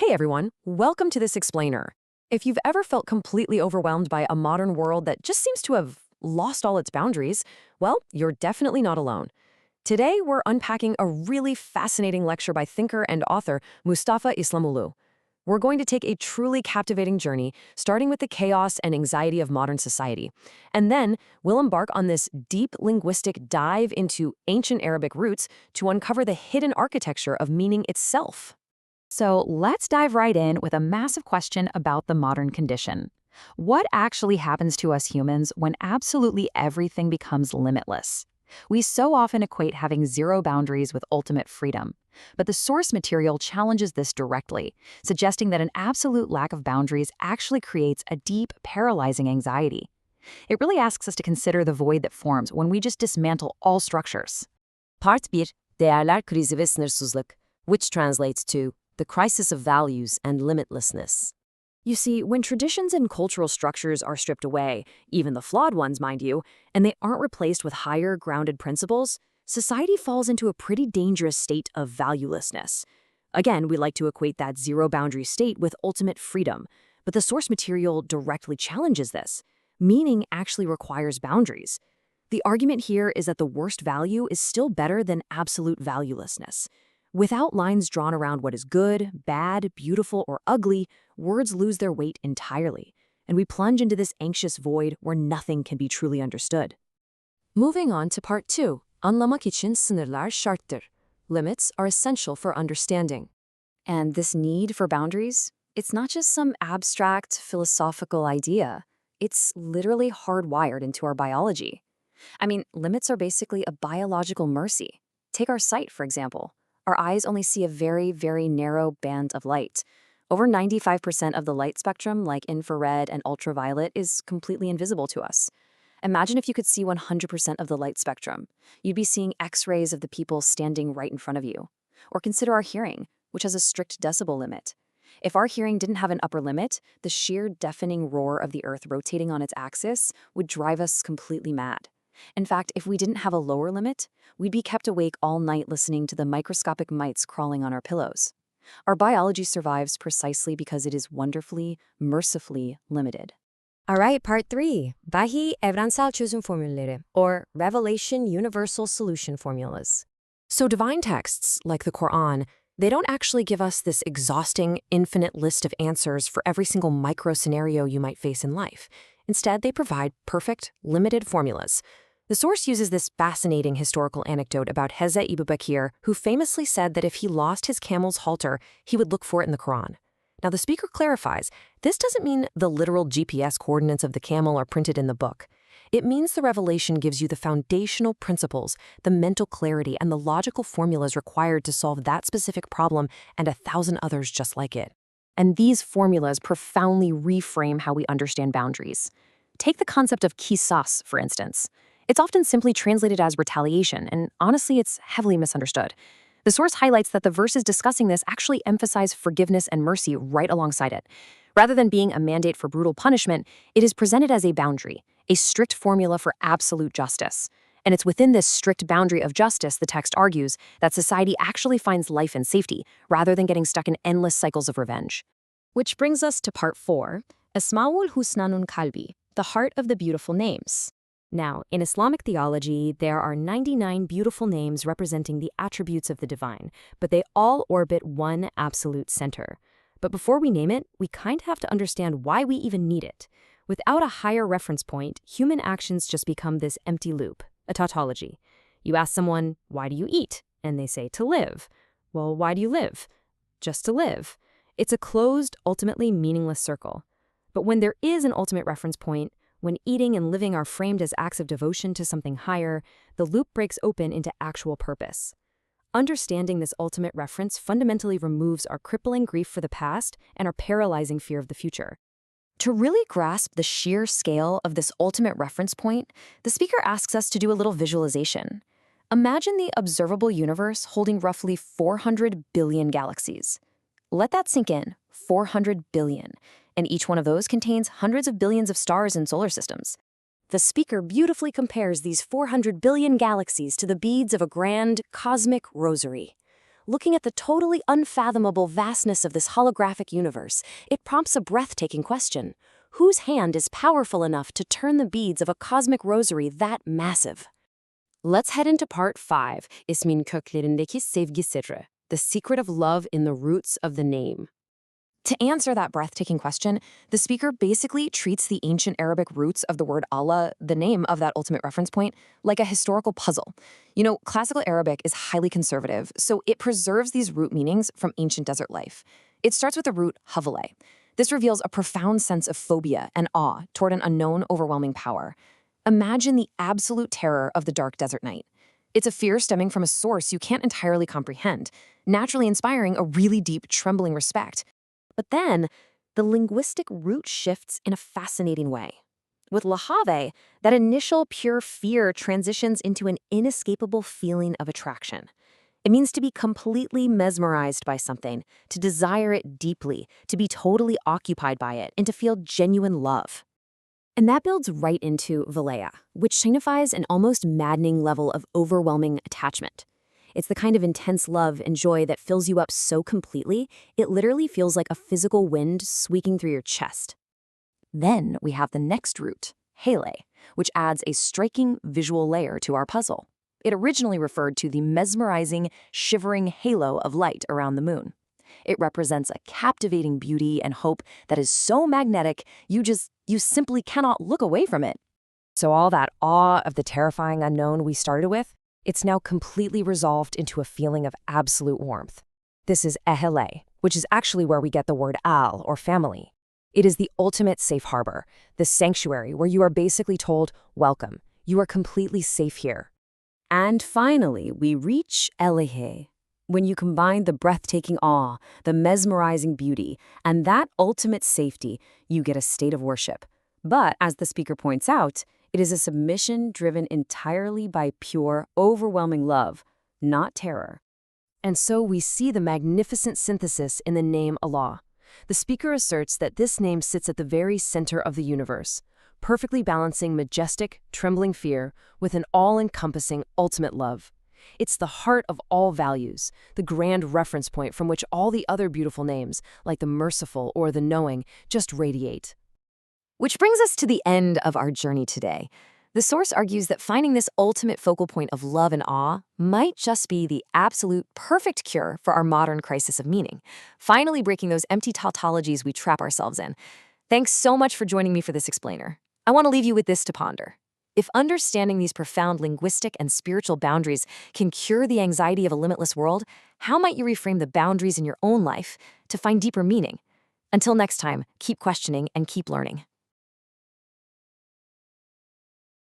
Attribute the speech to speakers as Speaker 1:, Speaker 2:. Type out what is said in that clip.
Speaker 1: Hey everyone, welcome to this explainer. If you've ever felt completely overwhelmed by a modern world that just seems to have lost all its boundaries, well, you're definitely not alone. Today, we're unpacking a really fascinating lecture by thinker and author Mustafa İslamoğlu. We're going to take a truly captivating journey, starting with the chaos and anxiety of modern society. And then, we'll embark on this deep linguistic dive into ancient Arabic roots to uncover the hidden architecture of meaning itself.
Speaker 2: So let's dive right in with a massive question about the modern condition. What actually happens to us humans when absolutely everything becomes limitless? We so often equate having zero boundaries with ultimate freedom. But the source material challenges this directly, suggesting that an absolute lack of boundaries actually creates a deep, paralyzing anxiety. It really asks us to consider the void that forms when we just dismantle all structures.
Speaker 3: Part 1. Değerler krizi ve sınırsızlık, which translates to the crisis of values and limitlessness. You see, when traditions and cultural structures are stripped away, even the flawed ones, mind you, and they aren't replaced with higher, grounded principles, society falls into a pretty dangerous state of valuelessness. Again, we like to equate that zero-boundary state with ultimate freedom, but the source material directly challenges this. Meaning actually requires boundaries. The argument here is that the worst value is still better than absolute valuelessness. Without lines drawn around what is good, bad, beautiful, or ugly, words lose their weight entirely, and we plunge into this anxious void where nothing can be truly understood. Moving on to part 2, anlamak için sınırlar şarttır. Limits are essential for understanding. And this need for boundaries, it's not just some abstract philosophical idea. It's literally hardwired into our biology. I mean, limits are basically a biological mercy. Take our sight, for example. Our eyes only see a very, very narrow band of light. Over 95% of the light spectrum, like infrared and ultraviolet, is completely invisible to us. Imagine if you could see 100% of the light spectrum. You'd be seeing X-rays of the people standing right in front of you. Or consider our hearing, which has a strict decibel limit. If our hearing didn't have an upper limit, the sheer deafening roar of the Earth rotating on its axis would drive us completely mad. In fact, if we didn't have a lower limit, we'd be kept awake all night listening to the microscopic mites crawling on our pillows. Our biology survives precisely because it is wonderfully, mercifully limited.
Speaker 4: All right, part 3. Vahiy evrensel çözüm formülleri, or Revelation universal solution formulas.
Speaker 1: So divine texts, like the Quran, they don't actually give us this exhausting, infinite list of answers for every single micro-scenario you might face in life. Instead, they provide perfect, limited formulas. The source uses this fascinating historical anecdote about Heze Ibn Bakir, who famously said that if he lost his camel's halter, he would look for it in the Quran. Now, the speaker clarifies, this doesn't mean the literal GPS coordinates of the camel are printed in the book. It means the revelation gives you the foundational principles, the mental clarity, and the logical formulas required to solve that specific problem and 1,000 others just like it. And these formulas profoundly reframe how we understand boundaries. Take the concept of qisas, for instance. It's often simply translated as retaliation, and honestly, it's heavily misunderstood. The source highlights that the verses discussing this actually emphasize forgiveness and mercy right alongside it. Rather than being a mandate for brutal punishment, it is presented as a boundary, a strict formula for absolute justice. And it's within this strict boundary of justice, the text argues, that society actually finds life and safety, rather than getting stuck in endless cycles of revenge.
Speaker 3: Which brings us to part 4, Esmaul Husnanun Kalbi, the heart of the beautiful names. Now, in Islamic theology, there are 99 beautiful names representing the attributes of the divine, but they all orbit one absolute center. But before we name it, we kind of have to understand why we even need it. Without a higher reference point, human actions just become this empty loop, a tautology. You ask someone, why do you eat? And they say, to live. Well, why do you live? Just to live. It's a closed, ultimately meaningless circle. But when there is an ultimate reference point, when eating and living are framed as acts of devotion to something higher, the loop breaks open into actual purpose. Understanding this ultimate reference fundamentally removes our crippling grief for the past and our paralyzing fear of the future. To really grasp the sheer scale of this ultimate reference point, the speaker asks us to do a little visualization. Imagine the observable universe holding roughly 400 billion galaxies. Let that sink in, 400 billion. And each one of those contains hundreds of billions of stars and solar systems. The speaker beautifully compares these 400 billion galaxies to the beads of a grand cosmic rosary.
Speaker 1: looking at the totally unfathomable vastness of this holographic universe, it prompts a breathtaking question. Whose hand is powerful enough to turn the beads of a cosmic rosary that massive? Let's head into part 5, İsmin köklerindeki sevgi sırrı, the secret of love in the roots of the name. To answer that breathtaking question, the speaker basically treats the ancient Arabic roots of the word Allah, the name of that ultimate reference point, like a historical puzzle. You know, classical Arabic is highly conservative, so it preserves these root meanings from ancient desert life. It starts with the root havale. This reveals a profound sense of phobia and awe toward an unknown, overwhelming power. Imagine the absolute terror of the dark desert night. It's a fear stemming from a source you can't entirely comprehend, naturally inspiring a really deep, trembling respect. But then, the linguistic root shifts in a fascinating way. With lahave, that initial pure fear transitions into an inescapable feeling of attraction. It means to be completely mesmerized by something, to desire it deeply, to be totally occupied by it, and to feel genuine love. And that builds right into velea, which signifies an almost maddening level of overwhelming attachment. It's the kind of intense love and joy that fills you up so completely, it literally feels like a physical wind sweeping through your chest. Then we have the next root, hele, which adds a striking visual layer to our puzzle. It originally referred to the mesmerizing, shivering halo of light around the moon. It represents a captivating beauty and hope that is so magnetic, you simply cannot look away from it. So all that awe of the terrifying unknown we started with, it's now completely resolved into a feeling of absolute warmth. This is ehele, which is actually where we get the word al, or family. It is the ultimate safe harbor, the sanctuary where you are basically told, welcome, you are completely safe here. And finally, we reach elehe. When you combine the breathtaking awe, the mesmerizing beauty, and that ultimate safety, you get a state of worship. But, as the speaker points out, it is a submission driven entirely by pure, overwhelming love, not terror. And so we see the magnificent synthesis in the name Allah. The speaker asserts that this name sits at the very center of the universe, perfectly balancing majestic, trembling fear with an all-encompassing ultimate love. It's the heart of all values, the grand reference point from which all the other beautiful names, like the merciful or the knowing, just radiate. Which brings us to the end of our journey today. The source argues that finding this ultimate focal point of love and awe might just be the absolute perfect cure for our modern crisis of meaning, finally breaking those empty tautologies we trap ourselves in. Thanks so much for joining me for this explainer. I want to leave you with this to ponder. If understanding these profound linguistic and spiritual boundaries can cure the anxiety of a limitless world, how might you reframe the boundaries in your own life to find deeper meaning? Until next time, keep questioning and keep learning.